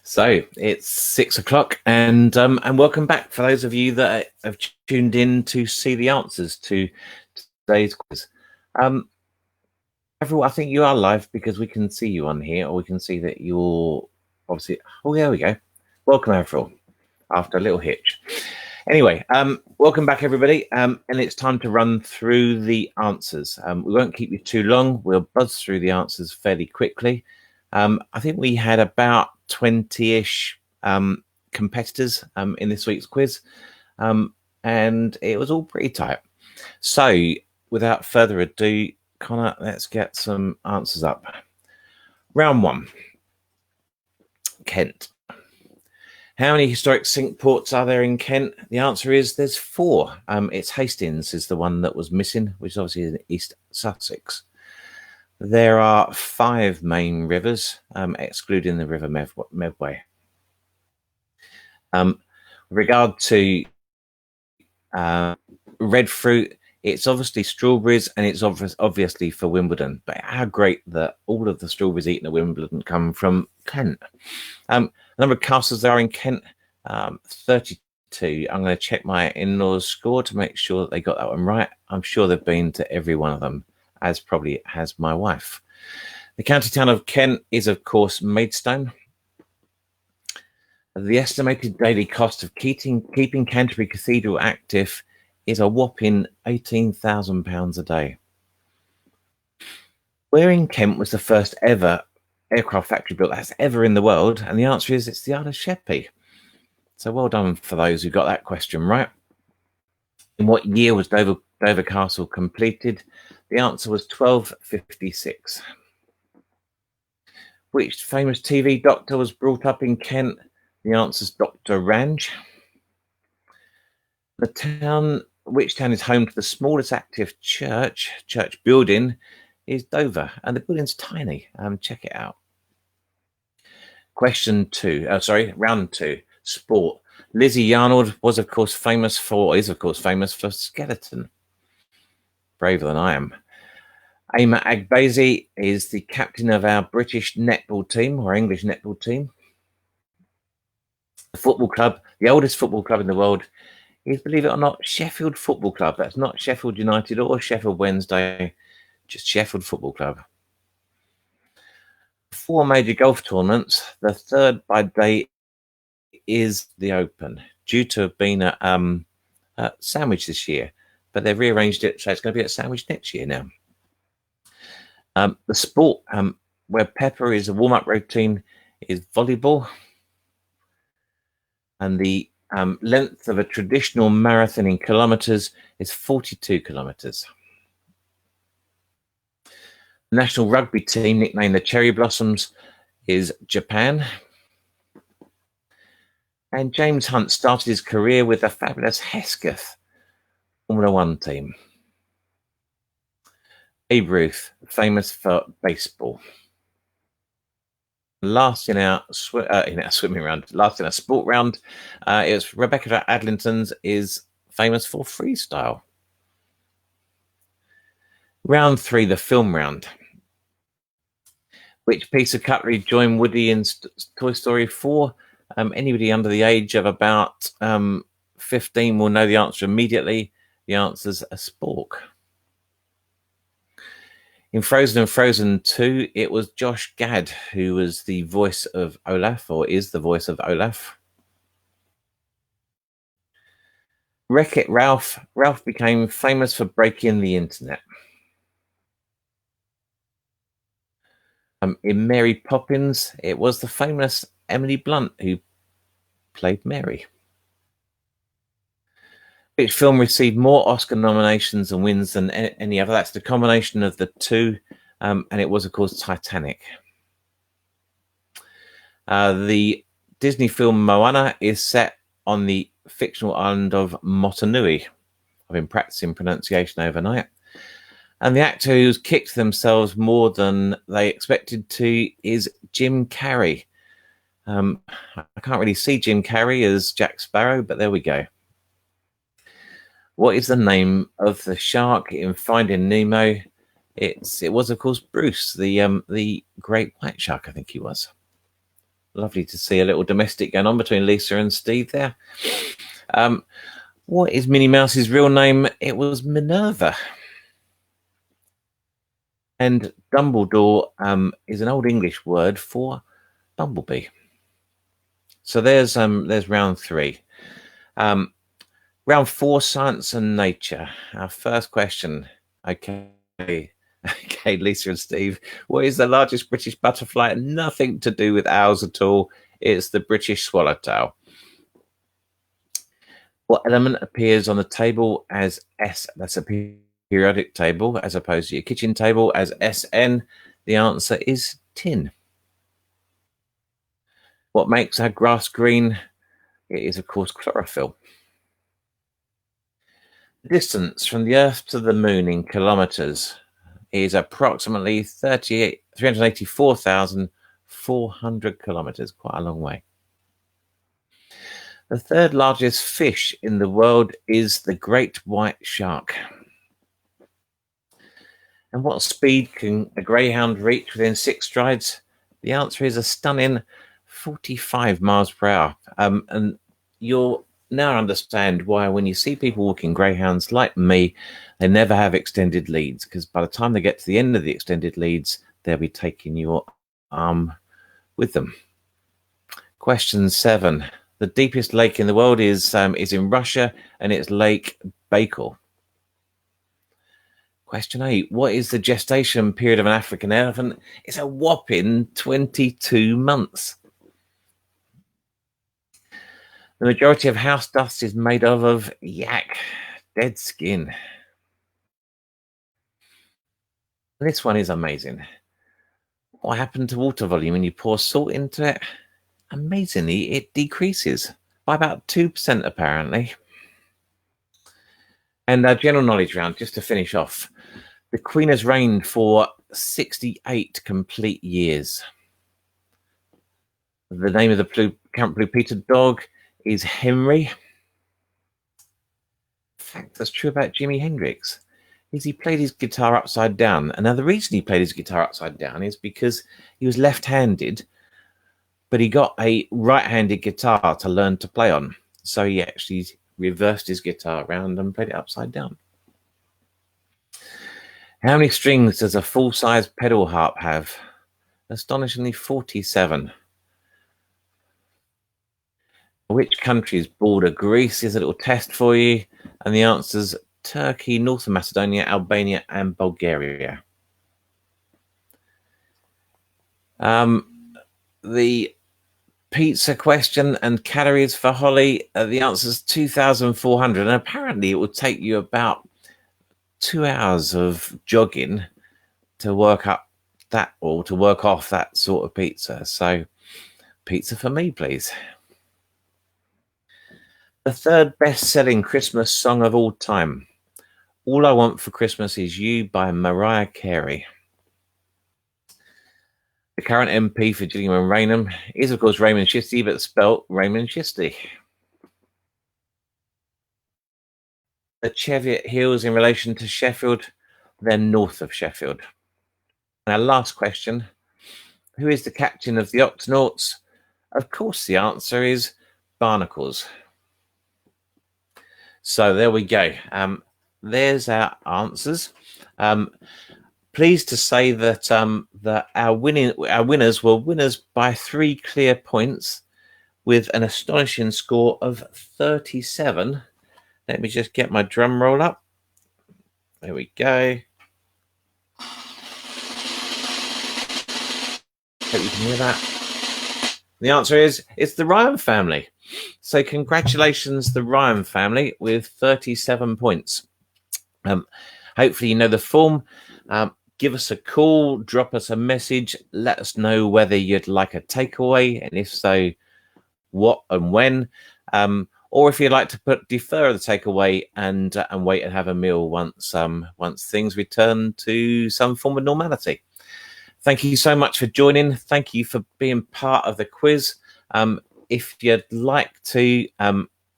So it's 6 o'clock, and welcome back for those of you that have tuned in to see the answers to today's quiz. Everyone, I think you are live because we can see you on here, or we can see that you're obviously. Oh, there we go. Welcome, Avril, after a little hitch. Anyway, welcome back, everybody, and it's time to run through the answers. We won't keep you too long. We'll buzz through the answers fairly quickly. I think we had about 20-ish competitors in this week's quiz, and it was all pretty tight. So, without further ado, Connor, let's get some answers up. Round one, Kent. How many historic sink ports are there in Kent? The answer is there's 4. It's Hastings is the one that was missing, which is obviously in East Sussex. There are 5 main rivers, excluding the River Medway. With regard to red fruit, it's obviously strawberries, and it's obviously for Wimbledon. But how great that all of the strawberries eaten at Wimbledon come from Kent. The number of castles there are in Kent, 32. I'm going to check my in-laws' score to make sure that they got that one right. I'm sure they've been to every one of them, as probably has my wife. The county town of Kent is, of course, Maidstone. The estimated daily cost of keeping Canterbury Cathedral active is a whopping £18,000 a day. Where in Kent was the first ever aircraft factory built that's ever in the world? And the answer is it's the Isle of Sheppey. So well done for those who got that question right. In what year was Dover Castle completed? The answer was 1256. Which famous TV doctor was brought up in Kent? The answer is Dr. Range. Which town is home to the smallest active church building is Dover, and the building's tiny. Check it out. Round 2, sport. Lizzie Yarnold is of course famous for skeleton. Braver than I am. Aima Agbazi is the captain of our British netball team, or English netball team. The football club, the oldest football club in the world, is, believe it or not, Sheffield Football Club. That's not Sheffield United or Sheffield Wednesday, just Sheffield Football Club. 4 major golf tournaments. The third by date is the Open, due to have been at Sandwich this year, but they've rearranged it, so it's going to be at Sandwich next year now. The sport where Pepper is a warm-up routine is volleyball, and the length of a traditional marathon in kilometers is 42 kilometers. The national rugby team, nicknamed the Cherry Blossoms, is Japan. And James Hunt started his career with the fabulous Hesketh Formula One team. Babe Ruth, famous for baseball. Last in our sport round, it's Rebecca Adlington's is famous for freestyle. Round 3, the film round. Which piece of cutlery joined Woody in Toy Story 4? Anybody under the age of about 15 will know the answer immediately. The answer's a spork. In Frozen and Frozen 2, it was Josh Gad who was the voice of Olaf, or is the voice of Olaf. Wreck-It Ralph. Ralph became famous for breaking the internet. In Mary Poppins, it was the famous Emily Blunt who played Mary. Which film received more Oscar nominations and wins than any other? That's the combination of the two, and it was, of course, Titanic. The Disney film Moana is set on the fictional island of Motunui. I've been practicing pronunciation overnight. And the actor who's kicked themselves more than they expected to is Jim Carrey. I can't really see Jim Carrey as Jack Sparrow, but there we go. What is the name of the shark in Finding Nemo? It was, of course, Bruce, the great white shark, I think he was. Lovely to see a little domestic going on between Lisa and Steve there. What is Minnie Mouse's real name? It was Minerva. And Dumbledore is an Old English word for bumblebee. So there's round 3. Round 4, science and nature. Our first question. Okay, Lisa and Steve. What is the largest British butterfly? Nothing to do with owls at all. It's the British swallowtail. What element appears on the table as S? That's a periodic table as opposed to your kitchen table as SN. The answer is tin. What makes our grass green? It is, of course, chlorophyll. The distance from the Earth to the Moon in kilometers is approximately 384,400 kilometers. Quite a long way. The third largest fish in the world is the great white shark. And what speed can a greyhound reach within 6 strides? The answer is a stunning 45 miles per hour. And you'll now understand why when you see people walking greyhounds like me, they never have extended leads, because by the time they get to the end of the extended leads, they'll be taking your arm with them. Question 7. The deepest lake in the world is in Russia, and it's Lake Baikal. Question 8. What is the gestation period of an African elephant? It's a whopping 22 months. The majority of house dust is made of yak, dead skin. This one is amazing. What happened to water volume when you pour salt into it? Amazingly, it decreases by about 2% apparently. And our general knowledge round, just to finish off. The Queen has reigned for 68 complete years. The name of the Count Blue Peter dog is Henry. In fact, that's true about Jimi Hendrix. Is he played his guitar upside down. And now the reason he played his guitar upside down is because he was left-handed, but he got a right-handed guitar to learn to play on. So he actually reversed his guitar around and played it upside down. How many strings does a full-size pedal harp have? Astonishingly 47. Which countries border Greece? Is a little test for you. And the answer's Turkey, North Macedonia, Albania, and Bulgaria. The pizza question and calories for Holly, the answer's 2,400. And apparently it will take you about 2 hours of jogging to work up that, or to work off that sort of pizza. So pizza for me, please. The third best-selling Christmas song of all time. All I Want for Christmas Is You by Mariah Carey. The current MP for Gillingham and Rainham is, of course, Raymond Shisty, but spelt Raymond Shisty. The Cheviot Hills in relation to Sheffield, they're north of Sheffield. And our last question, who is the captain of the Octonauts? Of course, the answer is Barnacles. So there we go. There's our answers. Pleased to say that that our winners were winners by 3 clear points, with an astonishing score of 37. Let me just get my drum roll up. There we go. Hope you can hear that. The answer is it's the Ryan family. So congratulations, the Ryan family, with 37 points. Hopefully you know the form. Give us a call, drop us a message, let us know whether you'd like a takeaway, and if so, what and when. Or if you'd like to defer the takeaway and wait and have a meal once things return to some form of normality. Thank you so much for joining. Thank you for being part of the quiz. If you'd like to,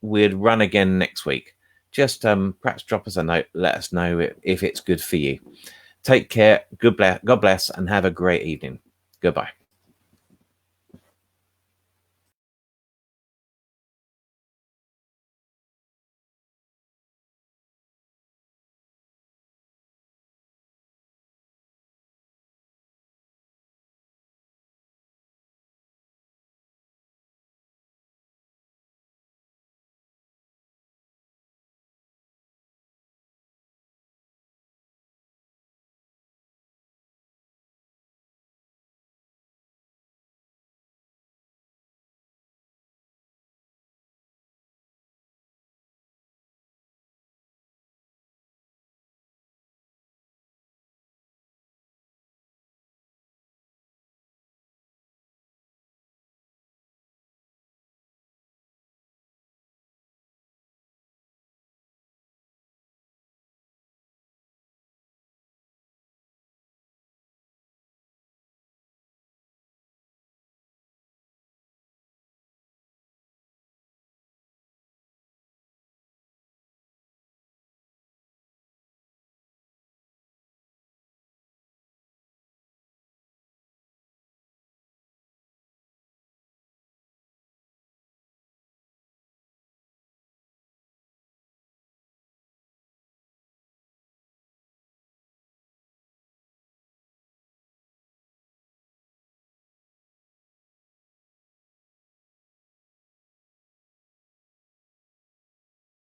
we'd run again next week. Just perhaps drop us a note. Let us know if it's good for you. Take care. God bless, and have a great evening. Goodbye.